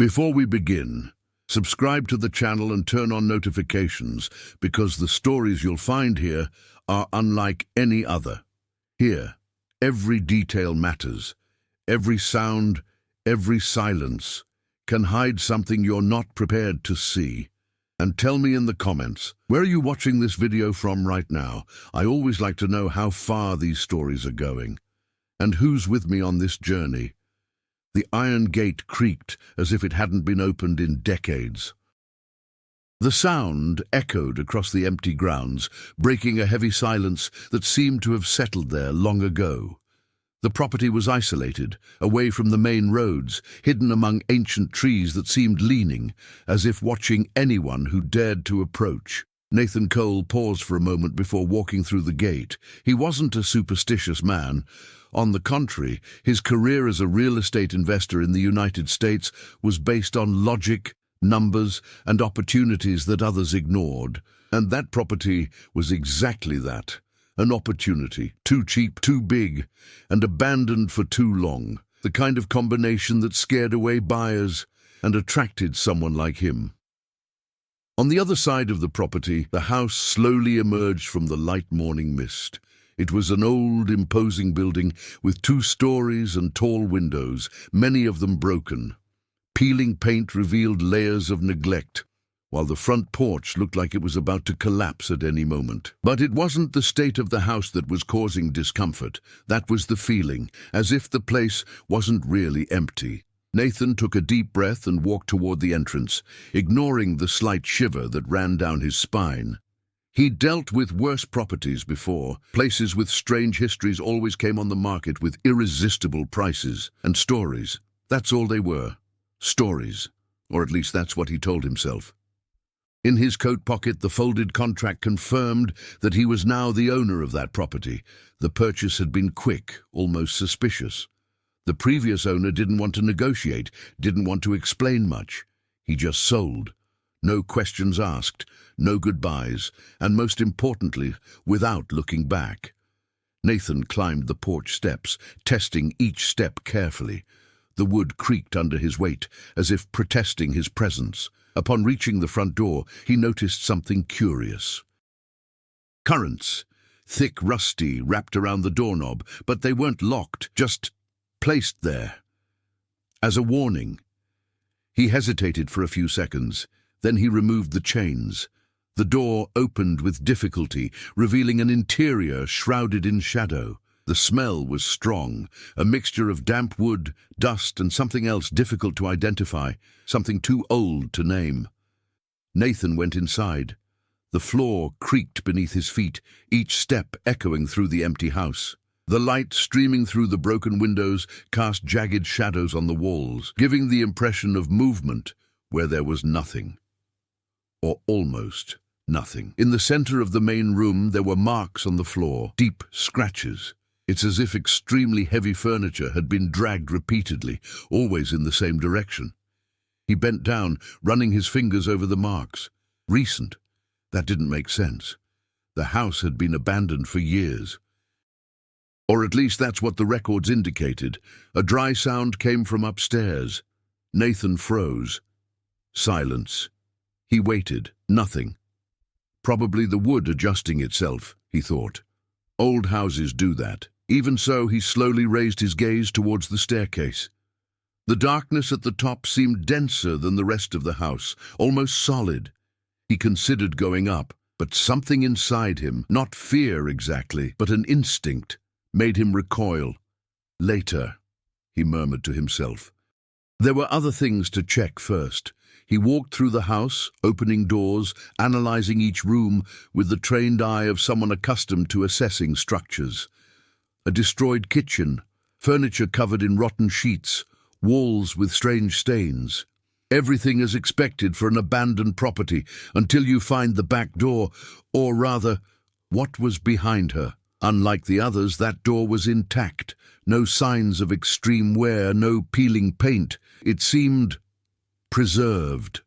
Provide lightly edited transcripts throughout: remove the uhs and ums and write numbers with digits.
Before we begin, subscribe to the channel and turn on notifications because the stories you'll find here are unlike any other. Here, every detail matters. Every sound, every silence can hide something you're not prepared to see. And tell me in the comments, where are you watching this video from right now? I always like to know how far these stories are going. And who's with me on this journey? The iron gate creaked as if it hadn't been opened in decades. The sound echoed across the empty grounds, breaking a heavy silence that seemed to have settled there long ago. The property was isolated, away from the main roads, hidden among ancient trees that seemed leaning, as if watching anyone who dared to approach. Nathan Cole paused for a moment before walking through the gate. He wasn't a superstitious man. On the contrary, his career as a real estate investor in the United States was based on logic, numbers, and opportunities that others ignored. And that property was exactly that. An opportunity, too cheap, too big, and abandoned for too long. The kind of combination that scared away buyers and attracted someone like him. On the other side of the property, the house slowly emerged from the light morning mist. It was an old, imposing building with 2 stories and tall windows, many of them broken. Peeling paint revealed layers of neglect, while the front porch looked like it was about to collapse at any moment. But it wasn't the state of the house that was causing discomfort. That was the feeling, as if the place wasn't really empty. Nathan took a deep breath and walked toward the entrance, ignoring the slight shiver that ran down his spine. He'd dealt with worse properties before. Places with strange histories always came on the market with irresistible prices and stories. That's all they were. Stories. Or at least that's what he told himself. In his coat pocket, the folded contract confirmed that he was now the owner of that property. The purchase had been quick, almost suspicious. The previous owner didn't want to negotiate, didn't want to explain much. He just sold. No questions asked, no goodbyes, and most importantly, without looking back. Nathan climbed the porch steps, testing each step carefully. The wood creaked under his weight, as if protesting his presence. Upon reaching the front door, he noticed something curious. Currents, thick, rusty, wrapped around the doorknob, but they weren't locked, just placed there. As a warning. He hesitated for a few seconds. Then he removed the chains. The door opened with difficulty, revealing an interior shrouded in shadow. The smell was strong, a mixture of damp wood, dust, and something else difficult to identify, something too old to name. Nathan went inside. The floor creaked beneath his feet, each step echoing through the empty house. The light streaming through the broken windows cast jagged shadows on the walls, giving the impression of movement where there was nothing. Or almost nothing. In the center of the main room, there were marks on the floor, deep scratches. It's as if extremely heavy furniture had been dragged repeatedly, always in the same direction. He bent down, running his fingers over the marks. Recent. That didn't make sense. The house had been abandoned for years. Or at least that's what the records indicated. A dry sound came from upstairs. Nathan froze. Silence. He waited. Nothing. Probably the wood adjusting itself, he thought. Old houses do that. Even so, he slowly raised his gaze towards the staircase. The darkness at the top seemed denser than the rest of the house, almost solid. He considered going up, but something inside him, not fear exactly, but an instinct, made him recoil. Later, he murmured to himself. There were other things to check first. He walked through the house, opening doors, analyzing each room with the trained eye of someone accustomed to assessing structures. A destroyed kitchen, furniture covered in rotten sheets, walls with strange stains. Everything as expected for an abandoned property until you find the back door, or rather, what was behind her. Unlike the others, that door was intact. No signs of extreme wear, no peeling paint. It seemed preserved,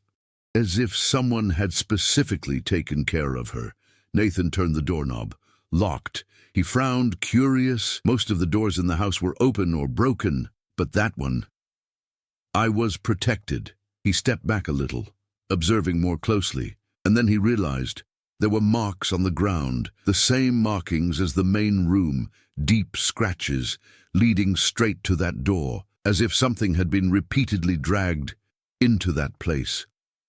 as if someone had specifically taken care of her. Nathan turned the doorknob. Locked. He frowned, curious. Most of the doors in the house were open or broken, but that one. I was protected, He stepped back a little, observing more closely, and then he realized there were marks on the ground, the same markings as the main room, deep scratches, leading straight to that door, as if something had been repeatedly dragged into that place,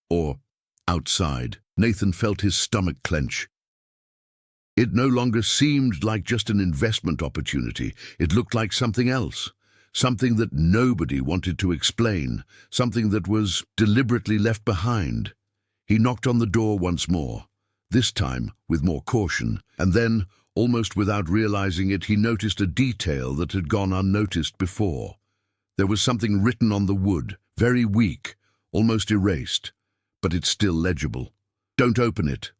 or outside. Nathan felt his stomach clench. It no longer seemed like just an investment opportunity. It looked like something else, something that nobody wanted to explain, something that was deliberately left behind. He knocked on the door once more, this time with more caution, and then, almost without realizing it, he noticed a detail that had gone unnoticed before. There was something written on the wood, very weak, almost erased, but it's still legible. "Don't open it."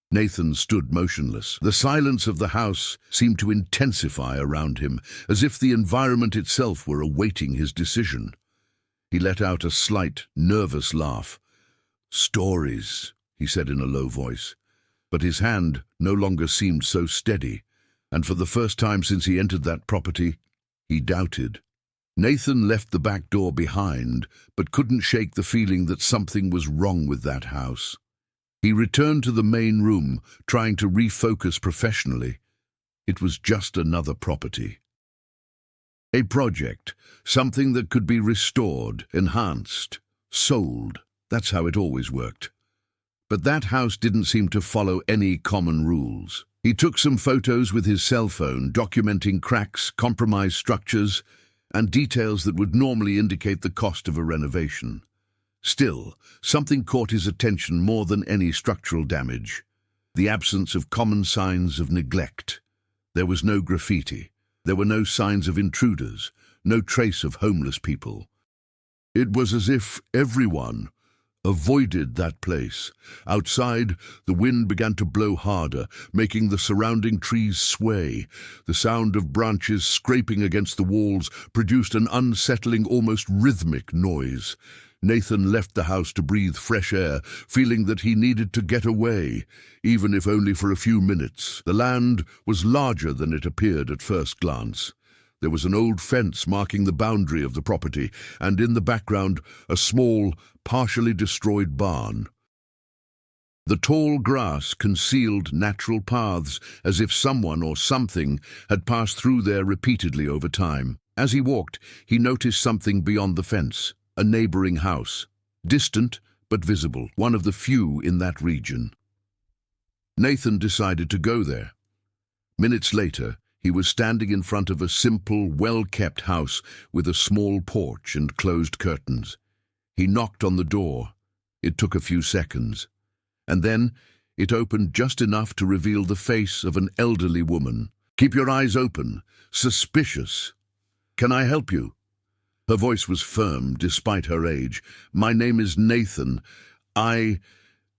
Nathan stood motionless. The silence of the house seemed to intensify around him, as if the environment itself were awaiting his decision. He let out a slight, nervous laugh. "Stories," he said in a low voice. But his hand no longer seemed so steady, and for the first time since he entered that property, he doubted. Nathan left the back door behind, but couldn't shake the feeling that something was wrong with that house. He returned to the main room, trying to refocus professionally. It was just another property. A project, something that could be restored, enhanced, sold. That's how it always worked. But that house didn't seem to follow any common rules. He took some photos with his cell phone, documenting cracks, compromised structures, and details that would normally indicate the cost of a renovation. Still, something caught his attention more than any structural damage: the absence of common signs of neglect. There was no graffiti. There were no signs of intruders, no trace of homeless people. It was as if everyone avoided that place. Outside, the wind began to blow harder, making the surrounding trees sway. The sound of branches scraping against the walls produced an unsettling, almost rhythmic noise. Nathan left the house to breathe fresh air, feeling that he needed to get away, even if only for a few minutes. The land was larger than it appeared at first glance. There was an old fence marking the boundary of the property, and in the background, a small, partially destroyed barn. The tall grass concealed natural paths, as if someone or something had passed through there repeatedly over time. As he walked, he noticed something beyond the fence, a neighboring house, distant but visible, one of the few in that region. Nathan decided to go there. Minutes later, he was standing in front of a simple, well-kept house with a small porch and closed curtains. He knocked on the door. It took a few seconds, and then it opened just enough to reveal the face of an elderly woman. "Keep your eyes open. Suspicious. Can I help you?" Her voice was firm, despite her age. "My name is Nathan. I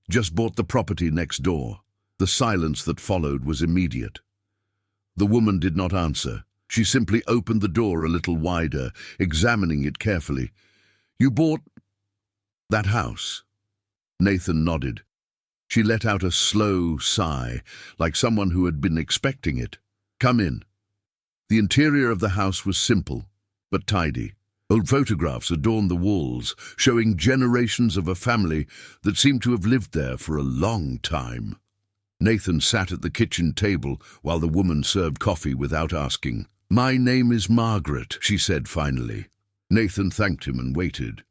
just bought the property next door." The silence that followed was immediate. The woman did not answer. She simply opened the door a little wider, examining it carefully. "You bought that house?" Nathan nodded. She let out a slow sigh, like someone who had been expecting it. "Come in." The interior of the house was simple, but tidy. Old photographs adorned the walls, showing generations of a family that seemed to have lived there for a long time. Nathan sat at the kitchen table while the woman served coffee without asking. "My name is Margaret," she said finally. Nathan thanked him and waited.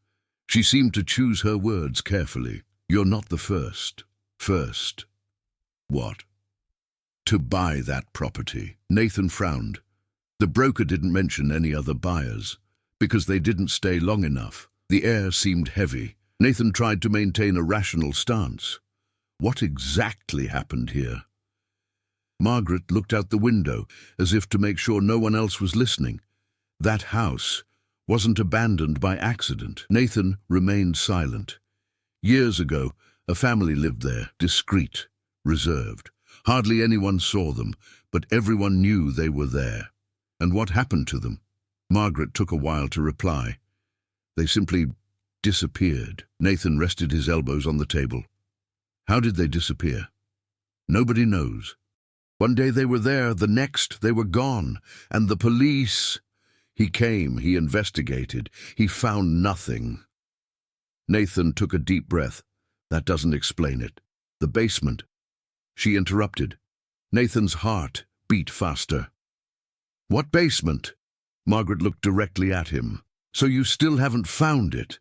She seemed to choose her words carefully. "You're not the first." "First? What?" "To buy that property." Nathan frowned. The broker didn't mention any other buyers, because they didn't stay long enough. The air seemed heavy. Nathan tried to maintain a rational stance. What exactly happened here? Margaret looked out the window, as if to make sure no one else was listening. That house wasn't abandoned by accident. Nathan remained silent. Years ago, a family lived there, discreet, reserved. Hardly anyone saw them, but everyone knew they were there. And what happened to them? Margaret took a while to reply. They simply disappeared. Nathan rested his elbows on the table. How did they disappear? Nobody knows. One day they were there, the next they were gone. And the police... He came, he investigated, he found nothing. Nathan took a deep breath. That doesn't explain it. The basement. She interrupted. Nathan's heart beat faster. What basement? Margaret looked directly at him. So you still haven't found it?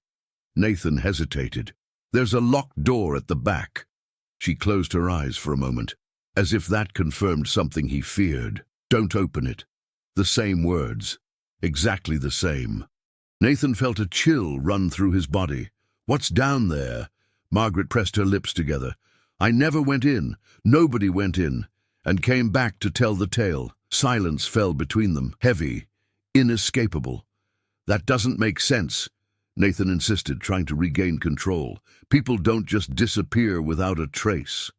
Nathan hesitated. There's a locked door at the back. She closed her eyes for a moment, as if that confirmed something he feared. Don't open it. The same words. Exactly the same. Nathan felt a chill run through his body. What's down there? Margaret pressed her lips together. I never went in. Nobody went in. And came back to tell the tale. Silence fell between them, heavy, inescapable. That doesn't make sense, Nathan insisted, trying to regain control. People don't just disappear without a trace.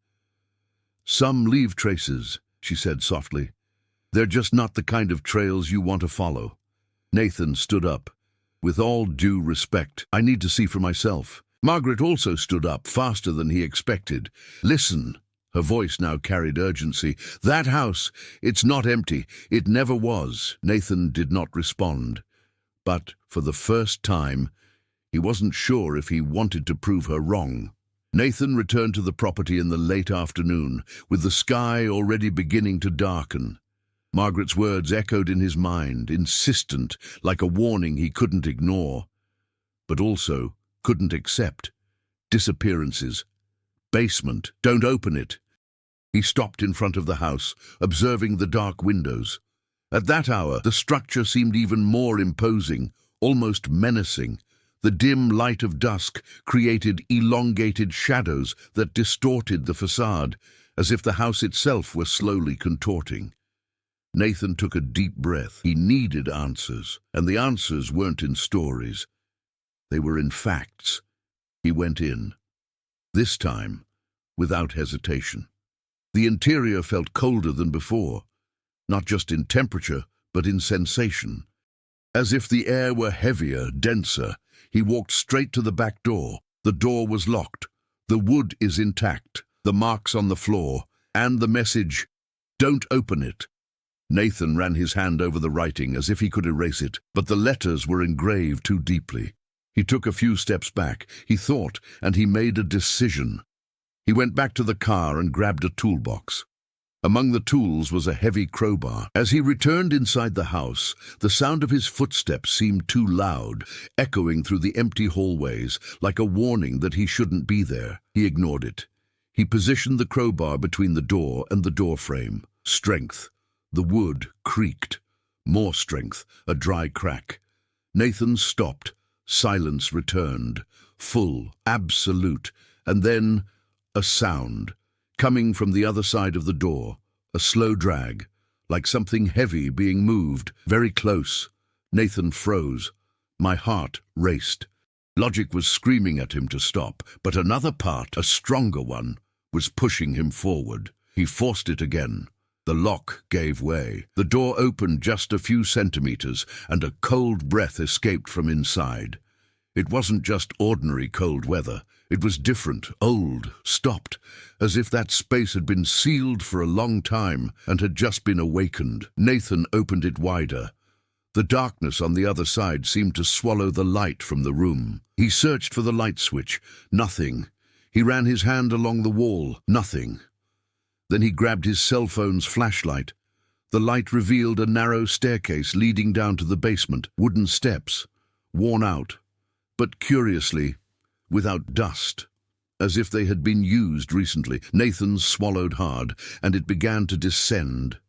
Some leave traces, she said softly. They're just not the kind of trails you want to follow. Nathan stood up. With all due respect, I need to see for myself. Margaret also stood up, faster than he expected. Listen. Her voice now carried urgency. That house, it's not empty. It never was. Nathan did not respond. But for the first time, he wasn't sure if he wanted to prove her wrong. Nathan returned to the property in the late afternoon, with the sky already beginning to darken. Margaret's words echoed in his mind, insistent, like a warning he couldn't ignore, but also couldn't accept. Disappearances. Basement. Don't open it. He stopped in front of the house, observing the dark windows. At that hour, the structure seemed even more imposing, almost menacing. The dim light of dusk created elongated shadows that distorted the facade, as if the house itself were slowly contorting. Nathan took a deep breath. He needed answers, and the answers weren't in stories. They were in facts. He went in. This time, without hesitation. The interior felt colder than before, not just in temperature, but in sensation. As if the air were heavier, denser, he walked straight to the back door. The door was locked. The wood is intact, the marks on the floor, and the message, "Don't open it." Nathan ran his hand over the writing as if he could erase it, but the letters were engraved too deeply. He took a few steps back. He thought, and he made a decision. He went back to the car and grabbed a toolbox. Among the tools was a heavy crowbar. As he returned inside the house, the sound of his footsteps seemed too loud, echoing through the empty hallways, like a warning that he shouldn't be there. He ignored it. He positioned the crowbar between the door and the doorframe. Strength. The wood creaked. More strength, a dry crack. Nathan stopped. Silence returned. Full, absolute, and then a sound. Coming from the other side of the door, a slow drag, like something heavy being moved, very close. Nathan froze. My heart raced. Logic was screaming at him to stop, but another part, a stronger one, was pushing him forward. He forced it again. The lock gave way. The door opened just a few centimeters, and a cold breath escaped from inside. It wasn't just ordinary cold weather. It was different, old, stopped, as if that space had been sealed for a long time and had just been awakened. Nathan opened it wider. The darkness on the other side seemed to swallow the light from the room. He searched for the light switch. Nothing. He ran his hand along the wall. Nothing. Then he grabbed his cell phone's flashlight. The light revealed a narrow staircase leading down to the basement. Wooden steps, worn out, but curiously, without dust, as if they had been used recently. Nathan swallowed hard, and it began to descend.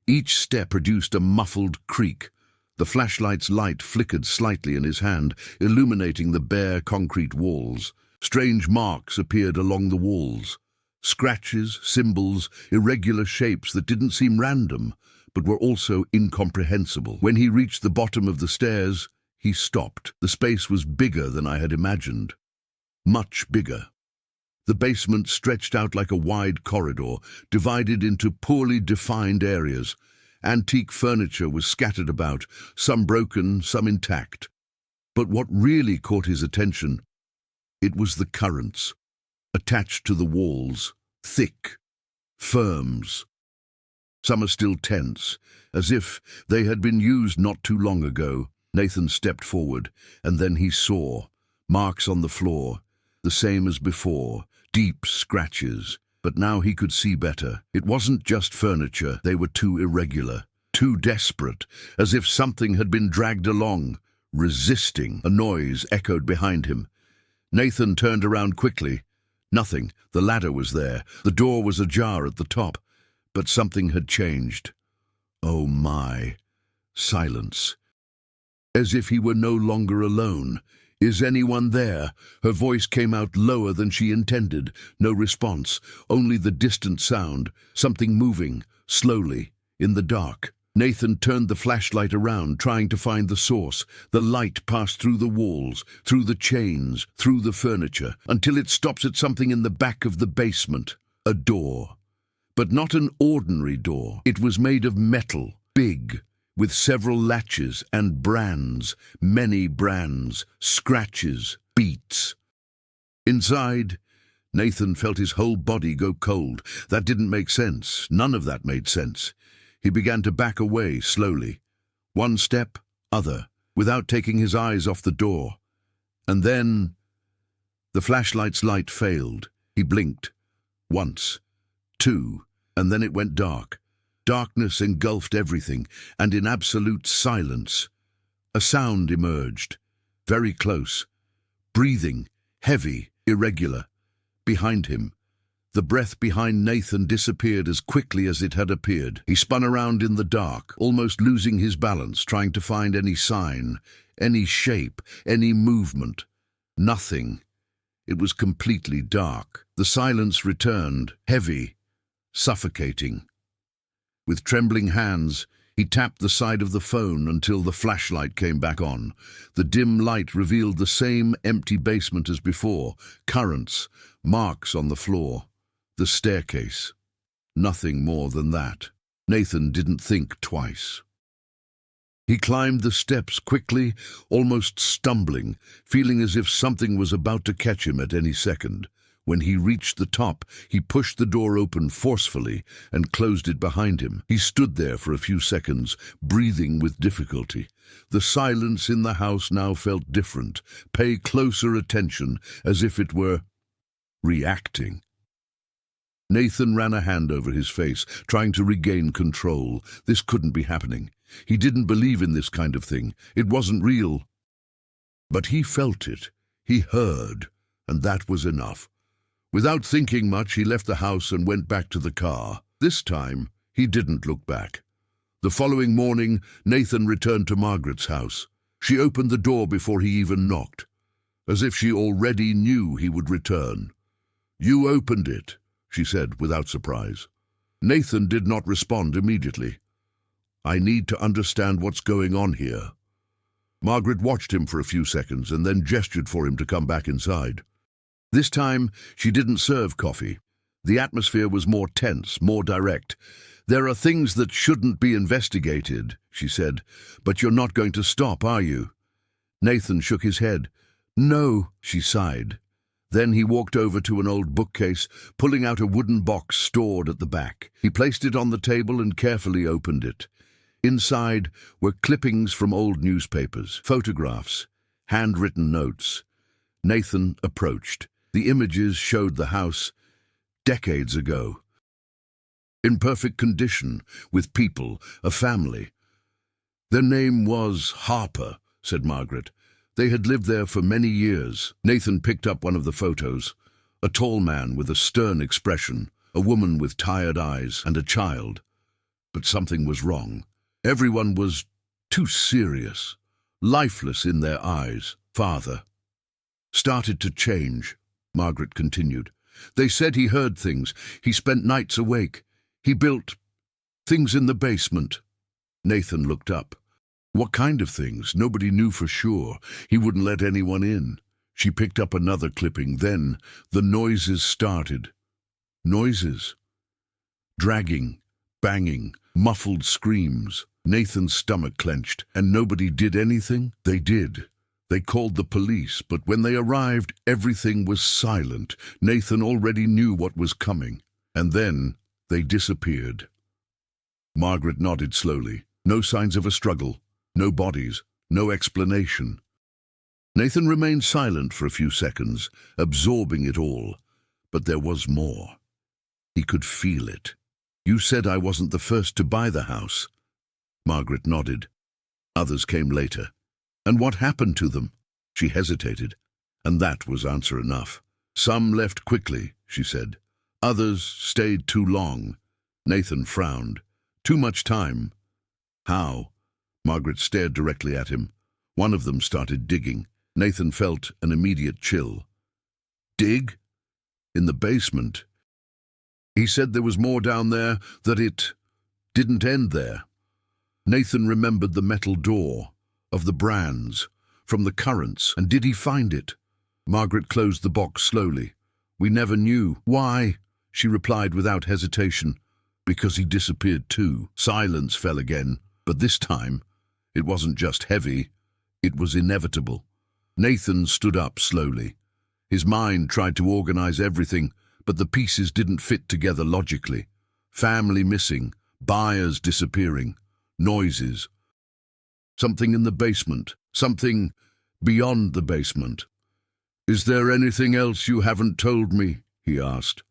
Each step produced a muffled creak. The flashlight's light flickered slightly in his hand, illuminating the bare concrete walls. Strange marks appeared along the walls. Scratches, symbols, irregular shapes that didn't seem random, but were also incomprehensible. When he reached the bottom of the stairs, he stopped. The space was bigger than I had imagined. Much bigger. The basement stretched out like a wide corridor, divided into poorly defined areas. Antique furniture was scattered about, some broken, some intact. But what really caught his attention, it was the currents. Attached to the walls, thick, firms. Some are still tense, as if they had been used not too long ago. Nathan stepped forward, and then he saw. Marks on the floor, the same as before, deep scratches. But now he could see better. It wasn't just furniture, they were too irregular, too desperate, as if something had been dragged along, resisting. A noise echoed behind him. Nathan turned around quickly. Nothing. The ladder was there. The door was ajar at the top. But something had changed. Oh my. Silence. As if he were no longer alone. "Is anyone there?" Her voice came out lower than she intended. No response, only the distant sound, something moving, slowly, in the dark. Nathan turned the flashlight around, trying to find the source. The light passed through the walls, through the chains, through the furniture, until it stopped at something in the back of the basement. A door. But not an ordinary door. It was made of metal, big, with several latches and brands, many brands, scratches, beats. Inside, Nathan felt his whole body go cold. That didn't make sense. None of that made sense. He began to back away slowly. One step, other, without taking his eyes off the door. And then the flashlight's light failed. He blinked. Once, two, and then it went dark. Darkness engulfed everything, and in absolute silence, a sound emerged, very close, breathing, heavy, irregular. Behind him, the breath behind Nathan disappeared as quickly as it had appeared. He spun around in the dark, almost losing his balance, trying to find any sign, any shape, any movement. Nothing. It was completely dark. The silence returned, heavy, suffocating. With trembling hands, he tapped the side of the phone until the flashlight came back on. The dim light revealed the same empty basement as before, currents, marks on the floor, the staircase. Nothing more than that. Nathan didn't think twice. He climbed the steps quickly, almost stumbling, feeling as if something was about to catch him at any second. When he reached the top, he pushed the door open forcefully and closed it behind him. He stood there for a few seconds, breathing with difficulty. The silence in the house now felt different. Pay closer attention, as if it were reacting. Nathan ran a hand over his face, trying to regain control. This couldn't be happening. He didn't believe in this kind of thing. It wasn't real. But he felt it. He heard, and that was enough. Without thinking much, he left the house and went back to the car. This time, he didn't look back. The following morning, Nathan returned to Margaret's house. She opened the door before he even knocked, as if she already knew he would return. "You opened it," she said without surprise. Nathan did not respond immediately. "I need to understand what's going on here." Margaret watched him for a few seconds and then gestured for him to come back inside. This time, she didn't serve coffee. The atmosphere was more tense, more direct. "There are things that shouldn't be investigated," she said, "but you're not going to stop, are you?" Nathan shook his head. "No," she sighed. Then he walked over to an old bookcase, pulling out a wooden box stored at the back. He placed it on the table and carefully opened it. Inside were clippings from old newspapers, photographs, handwritten notes. Nathan approached. The images showed the house decades ago, in perfect condition, with people, a family. "Their name was Harper," said Margaret. "They had lived there for many years." Nathan picked up one of the photos. A tall man with a stern expression, a woman with tired eyes, and a child. But something was wrong. Everyone was too serious, lifeless in their eyes. "Father started to change," Margaret continued. "They said he heard things. He spent nights awake. He built things in the basement." Nathan looked up. What kind of things? Nobody knew for sure. He wouldn't let anyone in. She picked up another clipping. Then the noises started. Noises. Dragging, banging, muffled screams. Nathan's stomach clenched. And nobody did anything? They did. They called the police, but when they arrived, everything was silent. Nathan already knew what was coming. And then they disappeared. Margaret nodded slowly. No signs of a struggle. No bodies. No explanation. Nathan remained silent for a few seconds, absorbing it all. But there was more. He could feel it. "You said I wasn't the first to buy the house." Margaret nodded. "Others came later. And what happened to them?" She hesitated. And that was answer enough. "Some left quickly," she said. "Others stayed too long." Nathan frowned. "Too much time." "How?" Margaret stared directly at him. One of them started digging. Nathan felt an immediate chill. "Dig? In the basement?" "He said there was more down there, that it didn't end there." Nathan remembered the metal door, of the brands, from the currents, and did he find it? Margaret closed the box slowly. "We never knew." "Why?" she replied without hesitation. "Because he disappeared too." Silence fell again, but this time it wasn't just heavy, it was inevitable. Nathan stood up slowly. His mind tried to organize everything, but the pieces didn't fit together logically. Family missing, buyers disappearing, noises. Something in the basement, something beyond the basement. "Is there anything else you haven't told me?" he asked.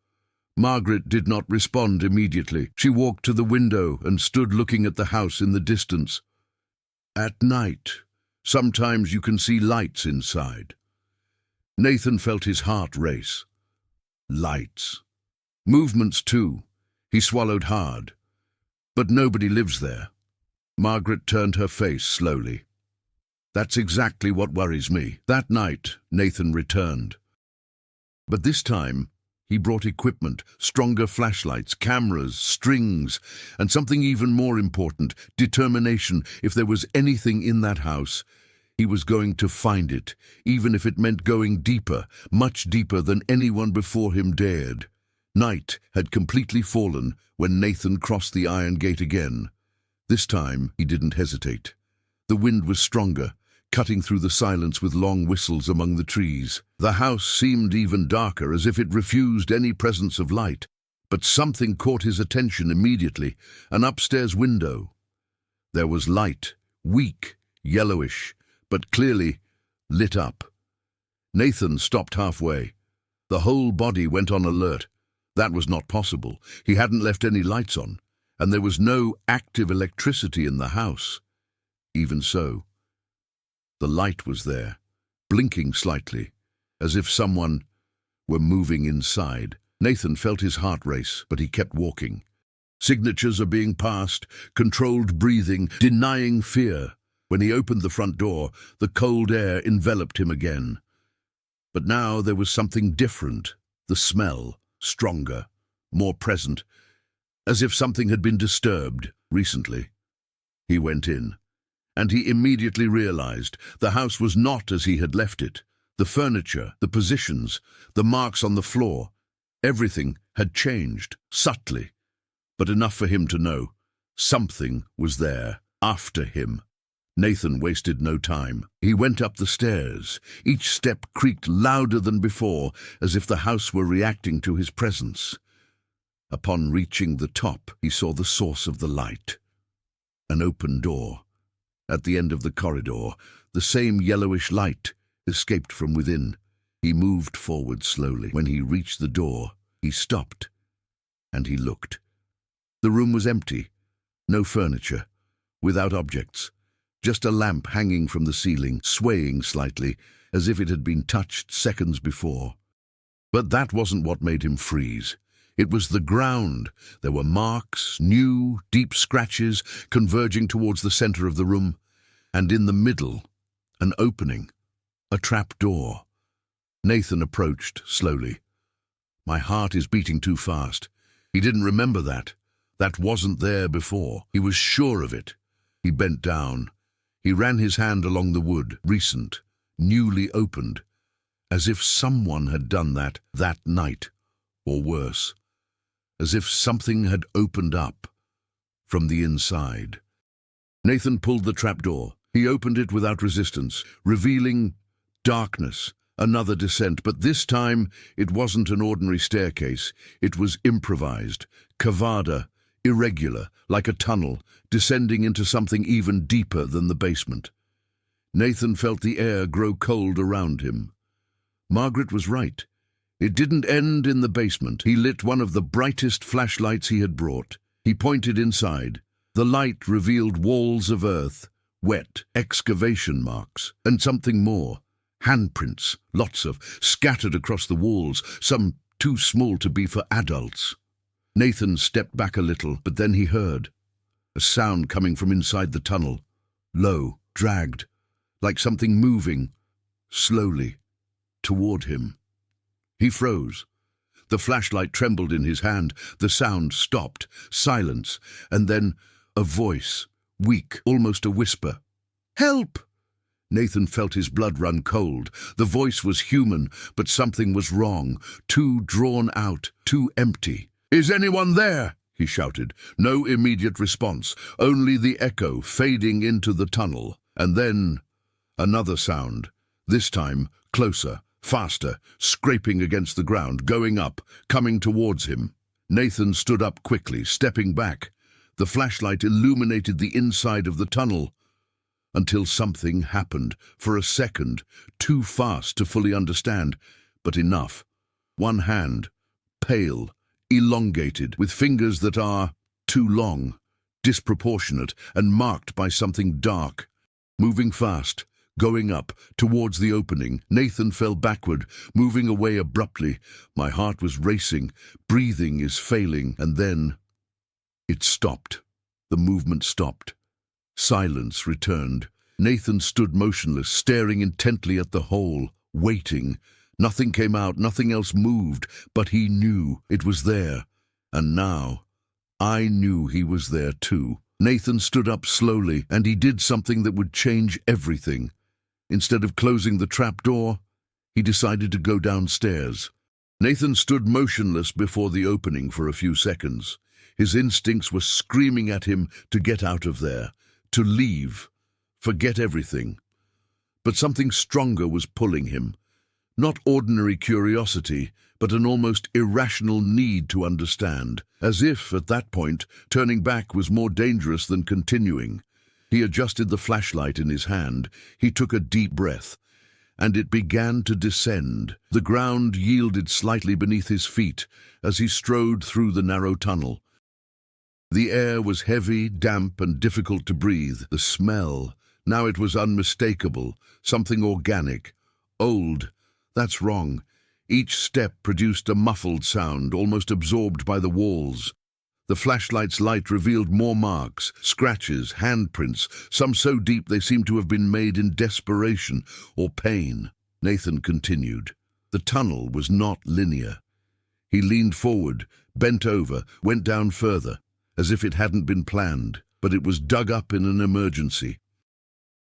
Margaret did not respond immediately. She walked to the window and stood looking at the house in the distance. "At night, sometimes you can see lights inside." Nathan felt his heart race. Lights. Movements too. He swallowed hard. "But nobody lives there." Margaret turned her face slowly. "That's exactly what worries me." That night, Nathan returned. But this time, he brought equipment, stronger flashlights, cameras, strings, and something even more important, determination. If there was anything in that house, he was going to find it, even if it meant going deeper, much deeper than anyone before him dared. Night had completely fallen when Nathan crossed the iron gate again. This time, he didn't hesitate. The wind was stronger, cutting through the silence with long whistles among the trees. The house seemed even darker, as if it refused any presence of light. But something caught his attention immediately, an upstairs window. There was light, weak, yellowish, but clearly lit up. Nathan stopped halfway. The whole body went on alert. That was not possible. He hadn't left any lights on, and there was no active electricity in the house. Even so, the light was there, blinking slightly, as if someone were moving inside. Nathan felt his heart race, but he kept walking. Signatures are being passed, controlled breathing, denying fear. When he opened the front door, the cold air enveloped him again. But now there was something different. The smell, stronger, more present, as if something had been disturbed recently. He went in, and he immediately realized the house was not as he had left it. The furniture, the positions, the marks on the floor, everything had changed, subtly, but enough for him to know something was there, after him. Nathan wasted no time. He went up the stairs. Each step creaked louder than before, as if the house were reacting to his presence. Upon reaching the top, he saw the source of the light. An open door. At the end of the corridor, the same yellowish light escaped from within. He moved forward slowly. When he reached the door, he stopped, and he looked. The room was empty. No furniture, without objects. Just a lamp hanging from the ceiling, swaying slightly, as if it had been touched seconds before. But that wasn't what made him freeze. It was the ground. There were marks, new, deep scratches, converging towards the center of the room. And in the middle, an opening, a trap door. Nathan approached slowly. My heart is beating too fast. He didn't remember that. That wasn't there before. He was sure of it. He bent down. He ran his hand along the wood, recent, newly opened, as if someone had done that night, or worse, as if something had opened up from the inside. Nathan pulled the trapdoor. He opened it without resistance, revealing darkness, another descent, but this time it wasn't an ordinary staircase. It was improvised, cavada, irregular, like a tunnel, descending into something even deeper than the basement. Nathan felt the air grow cold around him. Margaret was right. It didn't end in the basement. He lit one of the brightest flashlights he had brought. He pointed inside. The light revealed walls of earth, wet excavation marks, and something more. Handprints, lots of, scattered across the walls, some too small to be for adults. Nathan stepped back a little, but then he heard a sound coming from inside the tunnel. Low, dragged, like something moving, slowly, toward him. He froze. The flashlight trembled in his hand. The sound stopped. Silence. And then a voice, weak, almost a whisper. "Help!" Nathan felt his blood run cold. The voice was human, but something was wrong. Too drawn out, too empty. "Is anyone there?" he shouted. No immediate response, only the echo fading into the tunnel. And then another sound, this time closer, faster, scraping against the ground, going up, coming towards him. Nathan stood up quickly, stepping back. The flashlight illuminated the inside of the tunnel. Until something happened, for a second, too fast to fully understand, but enough. One hand, pale, elongated, with fingers that are too long, disproportionate, and marked by something dark. Moving fast, going up, towards the opening, Nathan fell backward, moving away abruptly. My heart was racing, breathing is failing, and then it stopped. The movement stopped. Silence returned. Nathan stood motionless, staring intently at the hole, waiting. Nothing came out, nothing else moved, but he knew it was there. And now, I knew he was there too. Nathan stood up slowly, and he did something that would change everything. Instead of closing the trapdoor, he decided to go downstairs. Nathan stood motionless before the opening for a few seconds. His instincts were screaming at him to get out of there, to leave, forget everything. But something stronger was pulling him. Not ordinary curiosity, but an almost irrational need to understand, as if, at that point, turning back was more dangerous than continuing. He adjusted the flashlight in his hand. He took a deep breath, and it began to descend. The ground yielded slightly beneath his feet as he strode through the narrow tunnel. The air was heavy, damp, and difficult to breathe. The smell, now it was unmistakable, something organic. Old, that's wrong. Each step produced a muffled sound, almost absorbed by the walls. The flashlight's light revealed more marks, scratches, handprints, some so deep they seemed to have been made in desperation or pain. Nathan continued. The tunnel was not linear. He leaned forward, bent over, went down further, as if it hadn't been planned, but it was dug up in an emergency.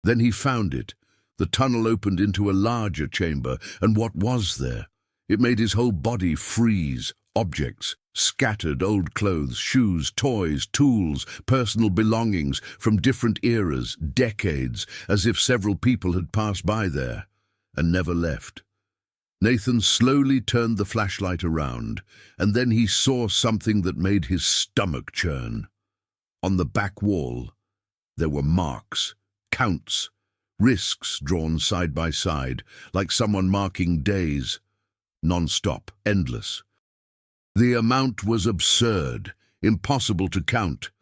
Then he found it. The tunnel opened into a larger chamber, and what was there? It made his whole body freeze. Objects, scattered old clothes, shoes, toys, tools, personal belongings from different eras, decades, as if several people had passed by there and never left. Nathan slowly turned the flashlight around, and then he saw something that made his stomach churn. On the back wall, there were marks, counts, risks drawn side by side, like someone marking days, non-stop, endless. The amount was absurd, impossible to count.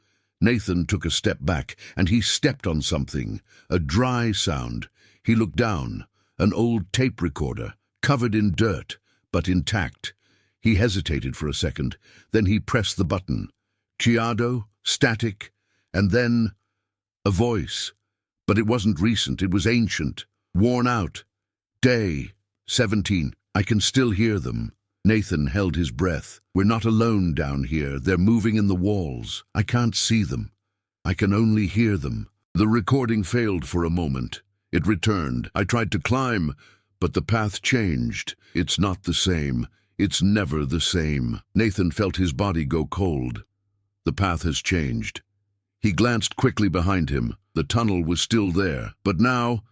Nathan took a step back, and he stepped on something, a dry sound. He looked down, an old tape recorder, covered in dirt, but intact. He hesitated for a second, then he pressed the button. Chiado, static, and then a voice. But it wasn't recent, it was ancient, worn out. Day, 17, I can still hear them. Nathan held his breath. We're not alone down here. They're moving in the walls. I can't see them. I can only hear them. The recording failed for a moment. It returned. I tried to climb, but the path changed. It's not the same. It's never the same. Nathan felt his body go cold. The path has changed. He glanced quickly behind him. The tunnel was still there, but now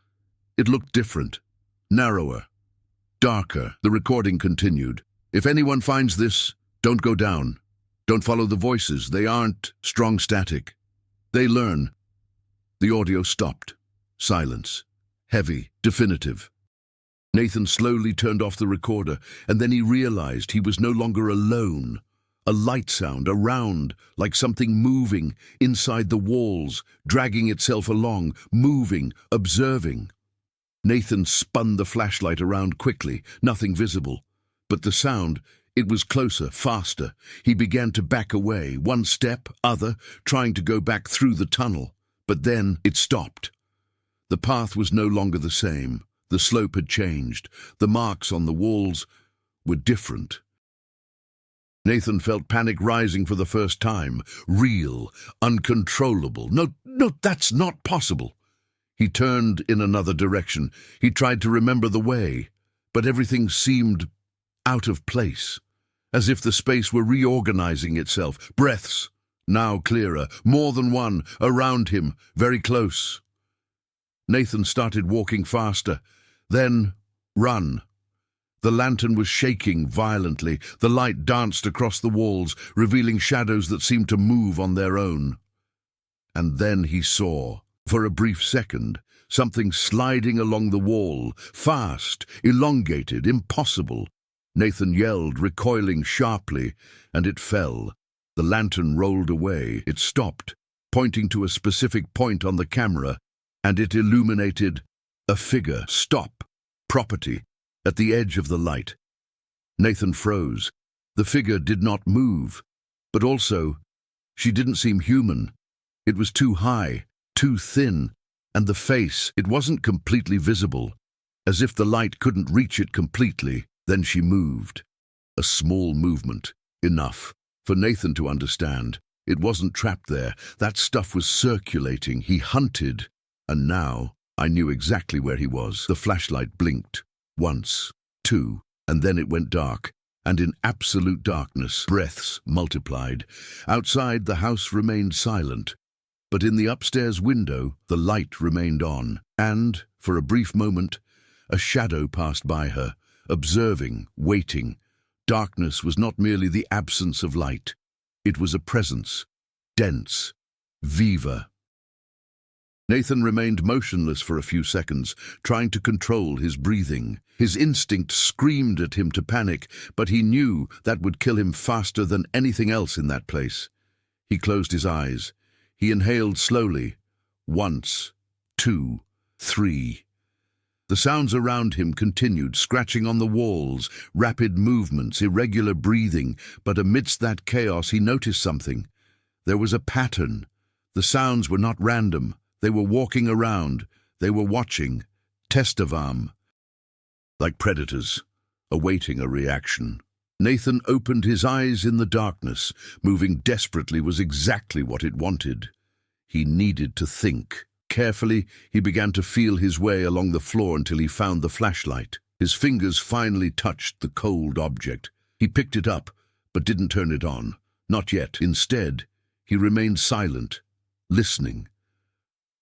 it looked different, narrower, darker. The recording continued. If anyone finds this, don't go down. Don't follow the voices. They aren't strong static. They learn. The audio stopped. Silence. heavy, definitive. Nathan slowly turned off the recorder, and then he realized he was no longer alone. A light sound around, like something moving inside the walls, dragging itself along, moving, observing. Nathan spun the flashlight around quickly, nothing visible. But the sound, it was closer, faster. He began to back away, one step, other, trying to go back through the tunnel. But then it stopped. The path was no longer the same. The slope had changed. The marks on the walls were different. Nathan felt panic rising for the first time. Real, uncontrollable. No, that's not possible. He turned in another direction. He tried to remember the way, but everything seemed out of place, as if the space were reorganizing itself. Breaths, now clearer, more than one, around him, very close. Nathan started walking faster, then run. The lantern was shaking violently. The light danced across the walls, revealing shadows that seemed to move on their own. And then he saw, for a brief second, something sliding along the wall, fast, elongated, impossible. Nathan yelled, recoiling sharply, and it fell. The lantern rolled away. It stopped, pointing to a specific point on the camera, and it illuminated a figure. Stop. Property. At the edge of the light. Nathan froze. The figure did not move, but also, she didn't seem human. It was too high, too thin, and the face, it wasn't completely visible, as if the light couldn't reach it completely. Then she moved. A small movement, enough for Nathan to understand. It wasn't trapped there. That stuff was circulating. He hunted, and now I knew exactly where he was. The flashlight blinked. Once, two, and then it went dark, and in absolute darkness, breaths multiplied. Outside, the house remained silent, but in the upstairs window, the light remained on, and, for a brief moment, a shadow passed by her, observing, waiting. Darkness was not merely the absence of light. It was a presence, dense, viva. Nathan remained motionless for a few seconds, trying to control his breathing. His instinct screamed at him to panic, but he knew that would kill him faster than anything else in that place. He closed his eyes. He inhaled slowly. Once, two, three. The sounds around him continued, scratching on the walls, rapid movements, irregular breathing, but amidst that chaos he noticed something. There was a pattern. The sounds were not random. They were walking around. They were watching. Testavam. Like predators, awaiting a reaction. Nathan opened his eyes in the darkness. Moving desperately was exactly what it wanted. He needed to think. Carefully, he began to feel his way along the floor until he found the flashlight. His fingers finally touched the cold object. He picked it up, but didn't turn it on. Not yet. Instead, he remained silent, listening.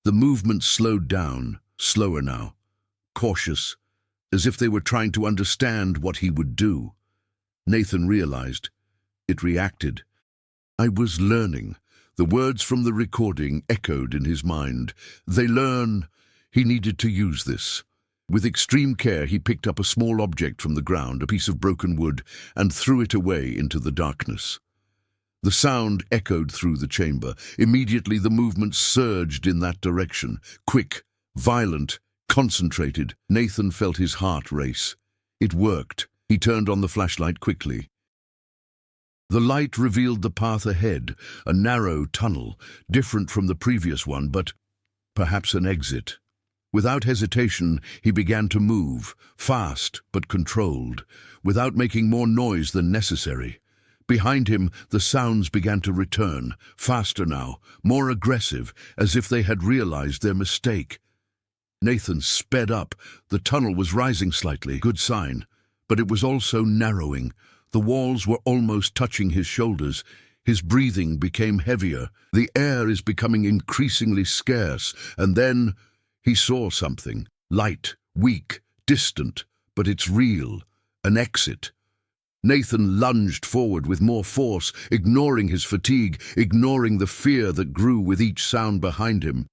The movement slowed down, slower now, cautious, as if they were trying to understand what he would do. Nathan realized. It reacted. I was learning. The words from the recording echoed in his mind. They learn. He needed to use this. With extreme care, he picked up a small object from the ground, a piece of broken wood, and threw it away into the darkness. The sound echoed through the chamber. Immediately the movement surged in that direction. Quick, violent, concentrated. Nathan felt his heart race. It worked. He turned on the flashlight quickly. The light revealed the path ahead, a narrow tunnel, different from the previous one, but perhaps an exit. Without hesitation, he began to move, fast but controlled, without making more noise than necessary. Behind him, the sounds began to return, faster now, more aggressive, as if they had realized their mistake. Nathan sped up. The tunnel was rising slightly, good sign, but it was also narrowing. The walls were almost touching his shoulders. His breathing became heavier. The air is becoming increasingly scarce, and then he saw something, light, weak, distant, but it's real, an exit. Nathan lunged forward with more force, ignoring his fatigue, ignoring the fear that grew with each sound behind him.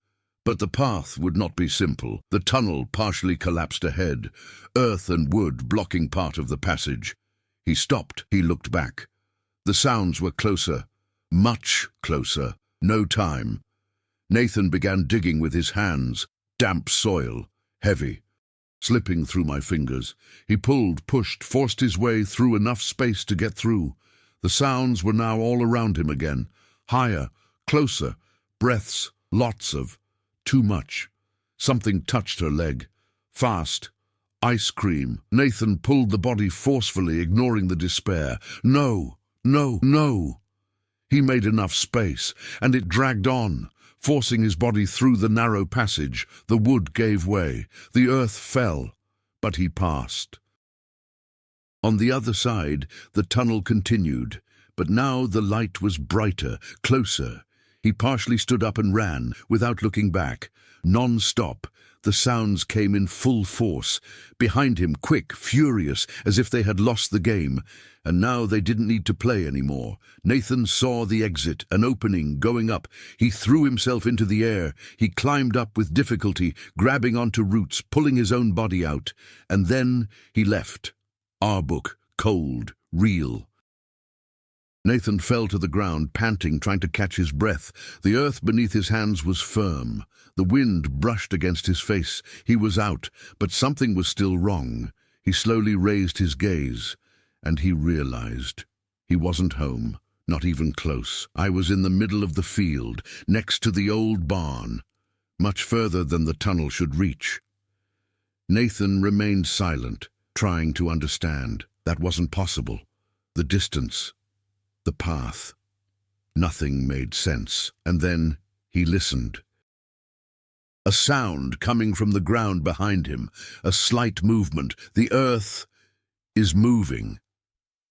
But the path would not be simple. The tunnel partially collapsed ahead, earth and wood blocking part of the passage. He stopped. He looked back. The sounds were closer, much closer. No time. Nathan began digging with his hands. Damp soil, heavy, slipping through my fingers. He pulled, pushed, forced his way through enough space to get through. The sounds were now all around him again. Higher, closer, breaths, lots of. Too much. Something touched her leg. Fast. Ice cream. Nathan pulled the body forcefully, ignoring the despair. No, no, no. He made enough space, and it dragged on, forcing his body through the narrow passage. The wood gave way. The earth fell, but he passed. On the other side, the tunnel continued, but now the light was brighter, closer. He partially stood up and ran, without looking back. Non-stop, the sounds came in full force. Behind him, quick, furious, as if they had lost the game. And now they didn't need to play anymore. Nathan saw the exit, an opening, going up. He threw himself into the air. He climbed up with difficulty, grabbing onto roots, pulling his own body out. And then he left. Arbuk, cold, real. Nathan fell to the ground, panting, trying to catch his breath. The earth beneath his hands was firm. The wind brushed against his face. He was out, but something was still wrong. He slowly raised his gaze, and he realized he wasn't home, not even close. I was in the middle of the field, next to the old barn, much further than the tunnel should reach. Nathan remained silent, trying to understand. That wasn't possible. The distance, the path. Nothing made sense. And then he listened. A sound coming from the ground behind him, a slight movement. The earth is moving.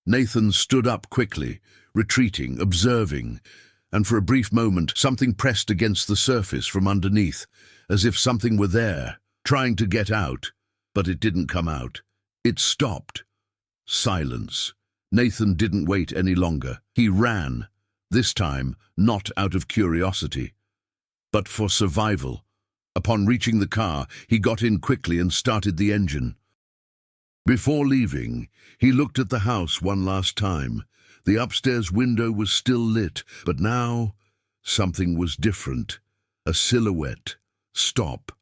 Nathan stood up quickly, retreating, observing, and for a brief moment something pressed against the surface from underneath, as if something were there, trying to get out, but it didn't come out. It stopped. Silence. Nathan didn't wait any longer. He ran, this time not out of curiosity, but for survival. Upon reaching the car, he got in quickly and started the engine. Before leaving, he looked at the house one last time. The upstairs window was still lit, but now something was different. A silhouette. Stop.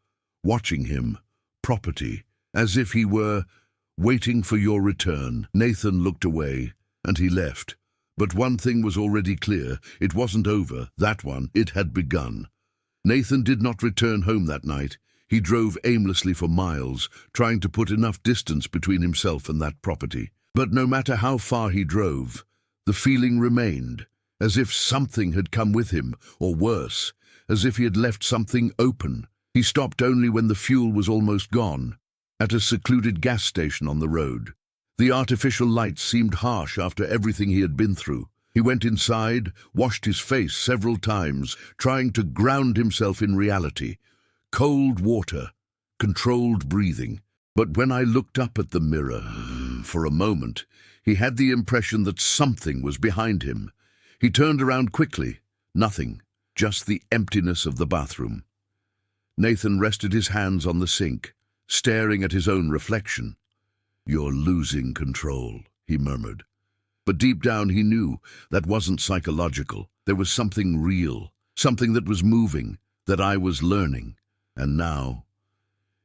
Watching him. Property. As if he were waiting for your return. Nathan looked away, and he left. But one thing was already clear. It wasn't over, that one. It had begun. Nathan did not return home that night. He drove aimlessly for miles, trying to put enough distance between himself and that property. But no matter how far he drove, the feeling remained, as if something had come with him, or worse, as if he had left something open. He stopped only when the fuel was almost gone, at a secluded gas station on the road. The artificial lights seemed harsh after everything he had been through. He went inside, washed his face several times, trying to ground himself in reality. Cold water, controlled breathing. But when I looked up at the mirror, for a moment, he had the impression that something was behind him. He turned around quickly. Nothing, just the emptiness of the bathroom. Nathan rested his hands on the sink, staring at his own reflection. "You're losing control," he murmured. But deep down he knew that wasn't psychological. There was something real, something that was moving, that I was learning. And now,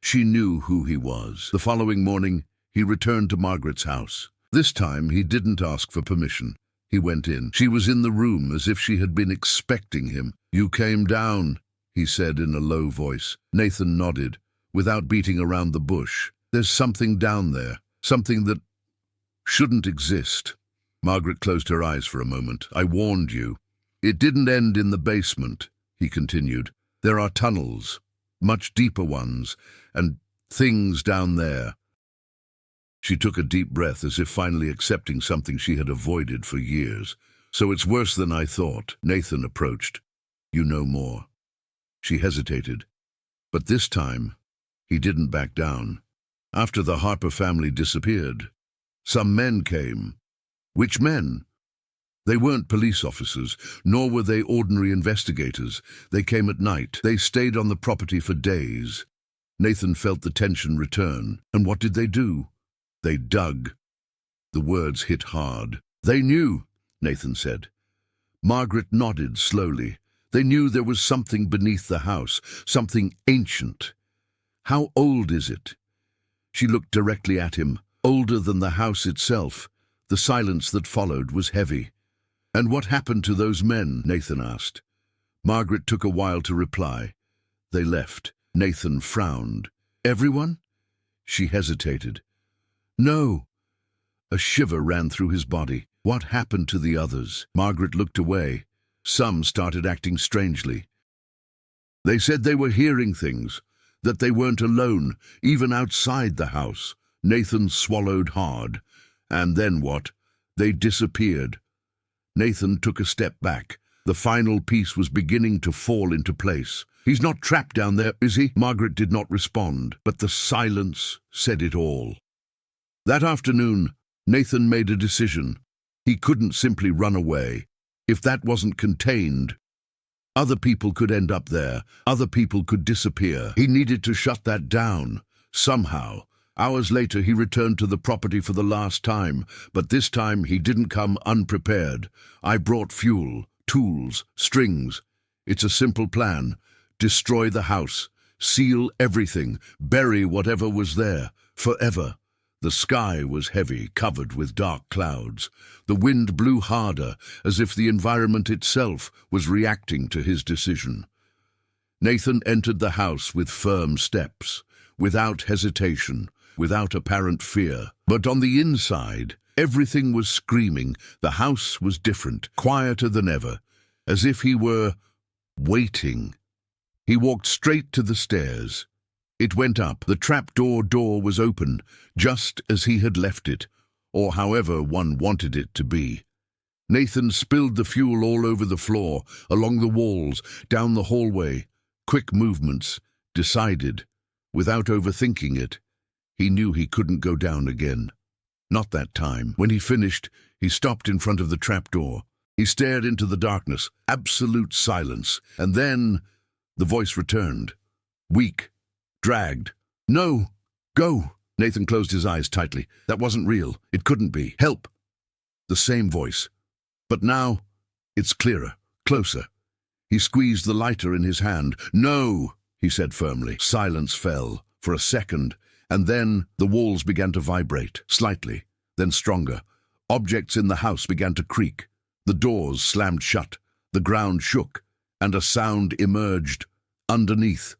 she knew who he was. The following morning, he returned to Margaret's house. This time, he didn't ask for permission. He went in. She was in the room as if she had been expecting him. "You came down," he said in a low voice. Nathan nodded, without beating around the bush. "There's something down there, something that shouldn't exist." Margaret closed her eyes for a moment. "I warned you." "It didn't end in the basement," he continued. "There are tunnels, much deeper ones, and things down there." She took a deep breath, as if finally accepting something she had avoided for years. "So it's worse than I thought." Nathan approached. "You know more." She hesitated, but this time he didn't back down. "After the Harper family disappeared, some men came." "Which men?" They weren't police officers, nor were they ordinary investigators. They came at night. They stayed on the property for days. Nathan felt the tension return. And what did they do? They dug. The words hit hard. They knew, Nathan said. Margaret nodded slowly. They knew there was something beneath the house, something ancient. How old is it? She looked directly at him. Older than the house itself. The silence that followed was heavy. And what happened to those men? Nathan asked. Margaret took a while to reply. They left. Nathan frowned. Everyone? She hesitated. No. A shiver ran through his body. What happened to the others? Margaret looked away. Some started acting strangely. They said they were hearing things, that they weren't alone, even outside the house. Nathan swallowed hard. And then what? They disappeared. Nathan took a step back. The final piece was beginning to fall into place. He's not trapped down there, is he? Margaret did not respond, but the silence said it all. That afternoon, Nathan made a decision. He couldn't simply run away. If that wasn't contained, other people could end up there. Other people could disappear. He needed to shut that down, somehow. Hours later, he returned to the property for the last time, but this time he didn't come unprepared. I brought fuel, tools, strings. It's a simple plan. Destroy the house, seal everything, bury whatever was there, forever. The sky was heavy, covered with dark clouds. The wind blew harder, as if the environment itself was reacting to his decision. Nathan entered the house with firm steps, without hesitation, without apparent fear. But on the inside, everything was screaming. The house was different, quieter than ever, as if he were waiting. He walked straight to the stairs. It went up. The trapdoor door was open, just as he had left it, or however one wanted it to be. Nathan spilled the fuel all over the floor, along the walls, down the hallway. Quick movements, decided, without overthinking it. He knew he couldn't go down again. Not that time. When he finished, he stopped in front of the trapdoor. He stared into the darkness, absolute silence, and then the voice returned. Weak, dragged. No, go. Nathan closed his eyes tightly. That wasn't real. It couldn't be. Help. The same voice. But now, it's clearer, closer. He squeezed the lighter in his hand. No, he said firmly. Silence fell for a second, and then the walls began to vibrate, slightly, then stronger. Objects in the house began to creak. The doors slammed shut. The ground shook, and a sound emerged underneath.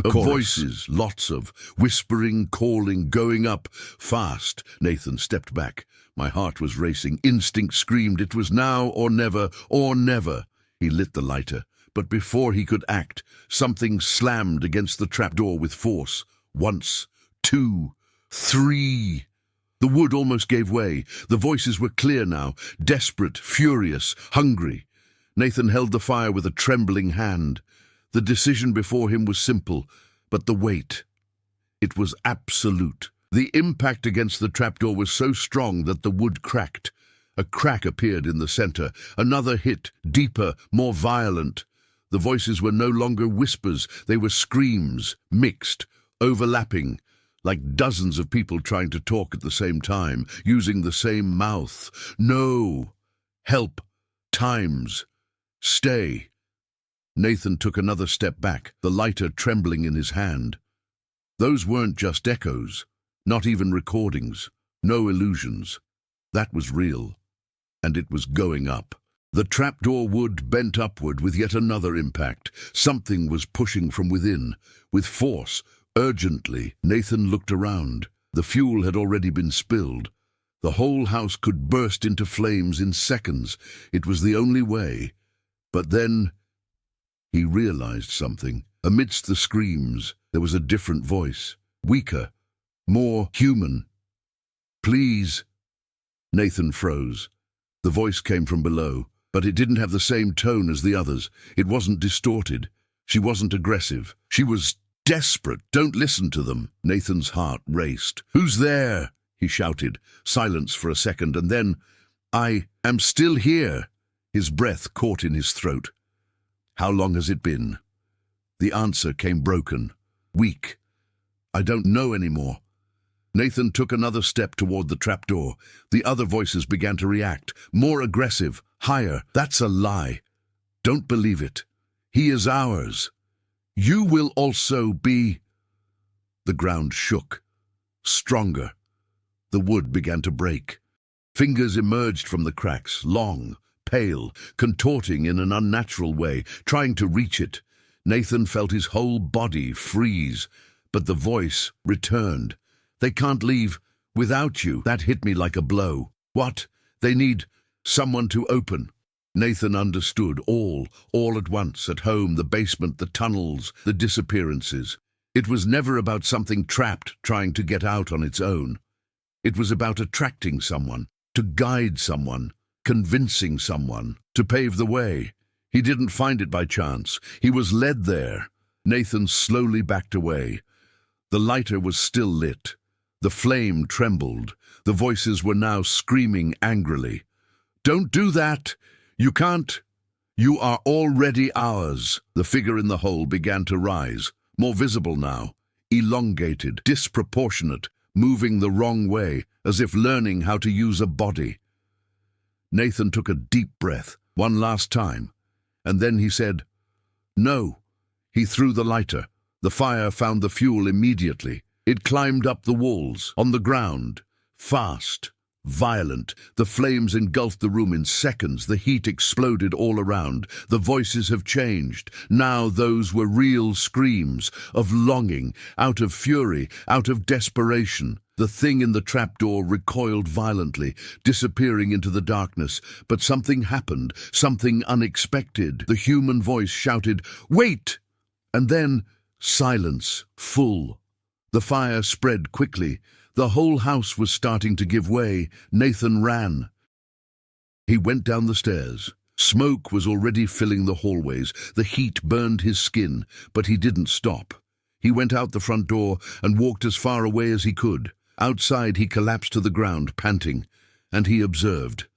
Of voices, lots of whispering, calling, going up. Fast. Nathan stepped back. My heart was racing. Instinct screamed it was now or never, or never. He lit the lighter, but before he could act, something slammed against the trapdoor with force. Once, two, three. The wood almost gave way. The voices were clear now, desperate, furious, hungry. Nathan held the fire with a trembling hand. The decision before him was simple, but the weight, it was absolute. The impact against the trapdoor was so strong that the wood cracked. A crack appeared in the center. Another hit, deeper, more violent. The voices were no longer whispers. They were screams, mixed, overlapping, like dozens of people trying to talk at the same time, using the same mouth. No. Help. Times. Stay. Nathan took another step back, the lighter trembling in his hand. Those weren't just echoes, not even recordings, no illusions. That was real, and it was going up. The trapdoor wood bent upward with yet another impact. Something was pushing from within, with force, urgently. Nathan looked around. The fuel had already been spilled. The whole house could burst into flames in seconds. It was the only way. But then he realized something. Amidst the screams, there was a different voice, weaker, more human. Please. Nathan froze. The voice came from below, but it didn't have the same tone as the others. It wasn't distorted. She wasn't aggressive. She was desperate. Don't listen to them. Nathan's heart raced. Who's there? He shouted. Silence for a second, and then I am still here. His breath caught in his throat. How long has it been? The answer came broken, weak. I don't know anymore. Nathan took another step toward the trapdoor. The other voices began to react, more aggressive, higher. That's a lie. Don't believe it. He is ours. You will also be... The ground shook. Stronger. The wood began to break. Fingers emerged from the cracks, long, pale, contorting in an unnatural way, trying to reach it. Nathan felt his whole body freeze, but the voice returned. They can't leave without you. That hit me like a blow. What? They need someone to open. Nathan understood all at once, at home, the basement, the tunnels, the disappearances. It was never about something trapped trying to get out on its own. It was about attracting someone, to guide someone, convincing someone, to pave the way. He didn't find it by chance. He was led there. Nathan slowly backed away. The lighter was still lit. The flame trembled. The voices were now screaming angrily. Don't do that! You can't! You are already ours! The figure in the hole began to rise, more visible now, elongated, disproportionate, moving the wrong way, as if learning how to use a body. Nathan took a deep breath, one last time, and then he said, "No." He threw the lighter. The fire found the fuel immediately. It climbed up the walls, on the ground, fast, violent. The flames engulfed the room in seconds. The heat exploded all around. The voices have changed. Now those were real screams of longing, out of fury, out of desperation. The thing in the trapdoor recoiled violently, disappearing into the darkness. But something happened, something unexpected. The human voice shouted, "Wait!" And then silence, full. The fire spread quickly. The whole house was starting to give way. Nathan ran. He went down the stairs. Smoke was already filling the hallways. The heat burned his skin, but he didn't stop. He went out the front door and walked as far away as he could. Outside, he collapsed to the ground, panting, and he observed.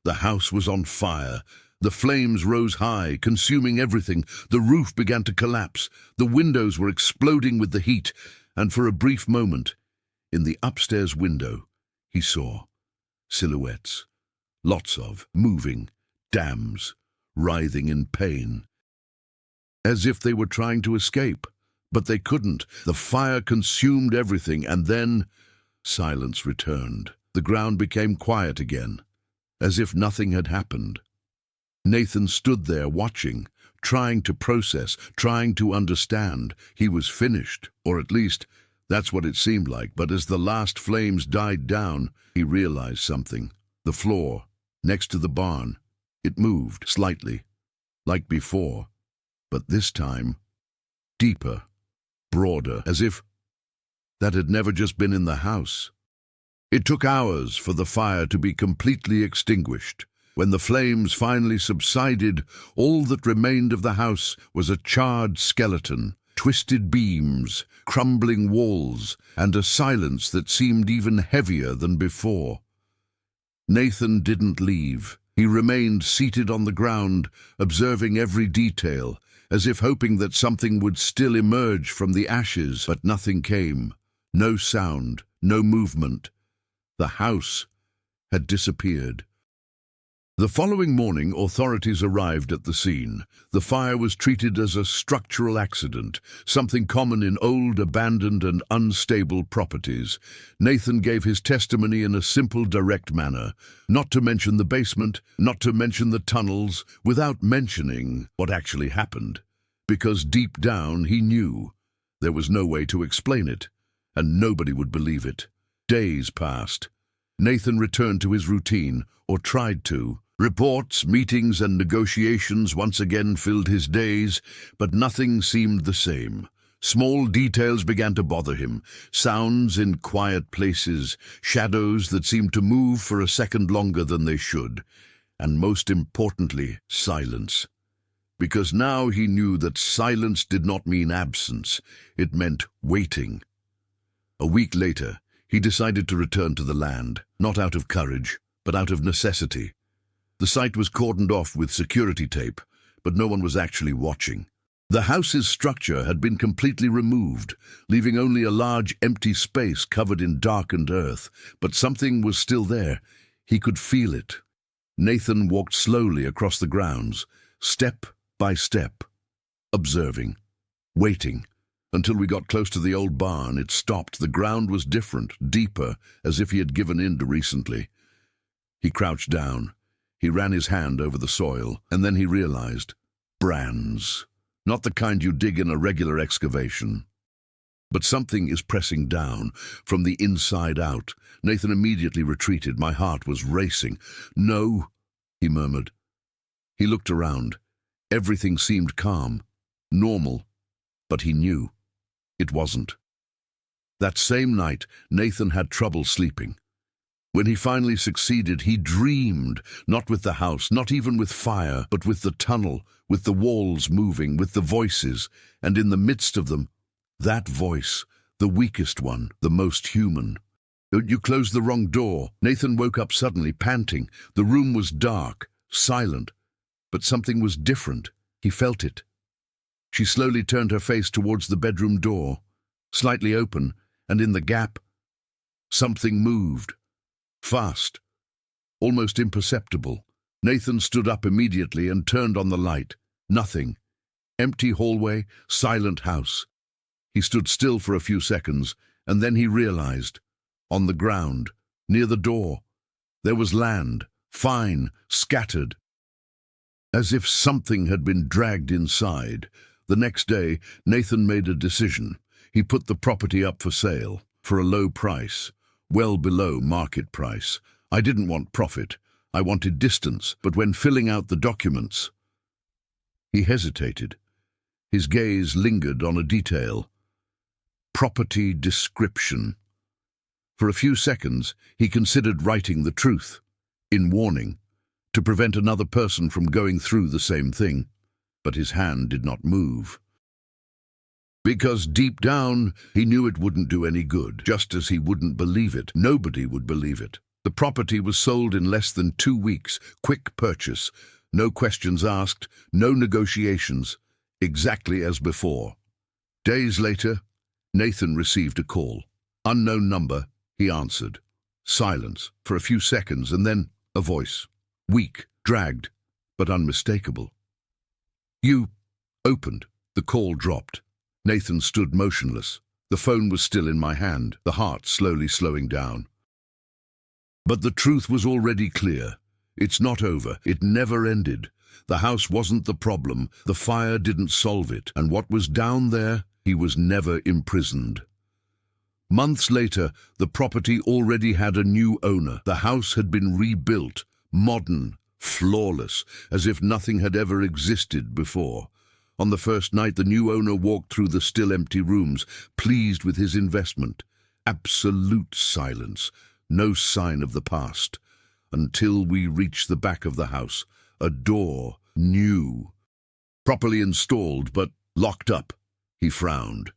The house was on fire. The flames rose high, consuming everything. The roof began to collapse. The windows were exploding with the heat, and for a brief moment, in the upstairs window, he saw silhouettes, lots of, moving, dams, writhing in pain, as if they were trying to escape. But they couldn't. The fire consumed everything, and then silence returned. The ground became quiet again, as if nothing had happened. Nathan stood there watching, trying to process, trying to understand. He was finished, or at least that's what it seemed like. But as the last flames died down, he realized something. The floor, next to the barn, it moved slightly, like before, but this time deeper, broader, as if that had never just been in the house. It took hours for the fire to be completely extinguished. When the flames finally subsided, all that remained of the house was a charred skeleton, twisted beams, crumbling walls, and a silence that seemed even heavier than before. Nathan didn't leave. He remained seated on the ground, observing every detail, as if hoping that something would still emerge from the ashes, but nothing came. No sound, no movement. The house had disappeared. The following morning, authorities arrived at the scene. The fire was treated as a structural accident, something common in old, abandoned and unstable properties. Nathan gave his testimony in a simple, direct manner, not to mention the basement, not to mention the tunnels, without mentioning what actually happened, because deep down he knew there was no way to explain it, and nobody would believe it. Days passed. Nathan returned to his routine, or tried to. Reports, meetings, and negotiations once again filled his days, but nothing seemed the same. Small details began to bother him, sounds in quiet places, shadows that seemed to move for a second longer than they should, and most importantly, silence. Because now he knew that silence did not mean absence, it meant waiting. A week later, he decided to return to the land, not out of courage, but out of necessity. The site was cordoned off with security tape, but no one was actually watching. The house's structure had been completely removed, leaving only a large empty space covered in darkened earth, but something was still there. He could feel it. Nathan walked slowly across the grounds, step by step, observing, waiting. Until we got close to the old barn, it stopped. The ground was different, deeper, as if he had given in to recently. He crouched down. He ran his hand over the soil, and then he realized, brands. Not the kind you dig in a regular excavation. But something is pressing down, from the inside out. Nathan immediately retreated. My heart was racing. "No," he murmured. He looked around. Everything seemed calm, normal, but he knew it wasn't. That same night, Nathan had trouble sleeping. When he finally succeeded, he dreamed, not with the house, not even with fire, but with the tunnel, with the walls moving, with the voices, and in the midst of them, that voice, the weakest one, the most human. "You closed the wrong door." Nathan woke up suddenly, panting. The room was dark, silent, but something was different. He felt it. She slowly turned her face towards the bedroom door, slightly open, and in the gap, something moved. Fast, almost imperceptible. Nathan stood up immediately and turned on the light. Nothing. Empty hallway, silent house. He stood still for a few seconds, and then he realized, on the ground, near the door, there was land, fine, scattered, as if something had been dragged inside. The next day, Nathan made a decision. He put the property up for sale, for a low price. Well below market price. I didn't want profit. I wanted distance, but when filling out the documents, he hesitated. His gaze lingered on a detail. Property description. For a few seconds, he considered writing the truth, in warning, to prevent another person from going through the same thing, but his hand did not move. Because deep down, he knew it wouldn't do any good, just as he wouldn't believe it. Nobody would believe it. The property was sold in less than 2 weeks, quick purchase, no questions asked, no negotiations, exactly as before. Days later, Nathan received a call. Unknown number, he answered. Silence for a few seconds, and then a voice. Weak, dragged, but unmistakable. "You..." Opened. The call dropped. Nathan stood motionless. The phone was still in my hand, the heart slowly slowing down. But the truth was already clear. It's not over. It never ended. The house wasn't the problem. The fire didn't solve it. And what was down there, he was never imprisoned. Months later, the property already had a new owner. The house had been rebuilt, modern, flawless, as if nothing had ever existed before. On the first night, the new owner walked through the still empty rooms, pleased with his investment. Absolute silence, no sign of the past. Until we reached the back of the house, a door, new, properly installed, but locked up. He frowned.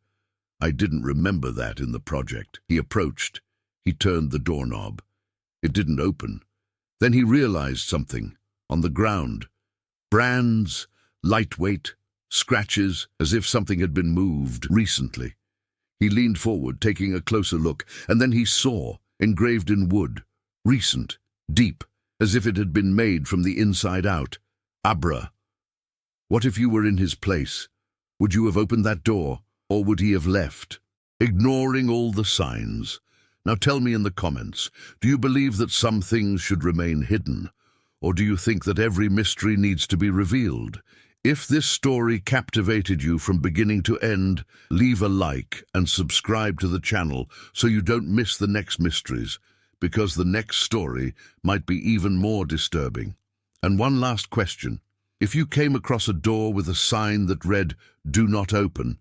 I didn't remember that in the project. He approached. He turned the doorknob. It didn't open. Then he realized something. On the ground. Brands, lightweight, scratches, as if something had been moved recently. He leaned forward, taking a closer look, and then he saw, engraved in wood, recent, deep, as if it had been made from the inside out. Abra. What if you were in his place? Would you have opened that door, or would he have left? Ignoring all the signs. Now tell me in the comments, do you believe that some things should remain hidden? Or do you think that every mystery needs to be revealed? If this story captivated you from beginning to end, leave a like and subscribe to the channel so you don't miss the next mysteries, because the next story might be even more disturbing. And one last question. If you came across a door with a sign that read, "Do not open,"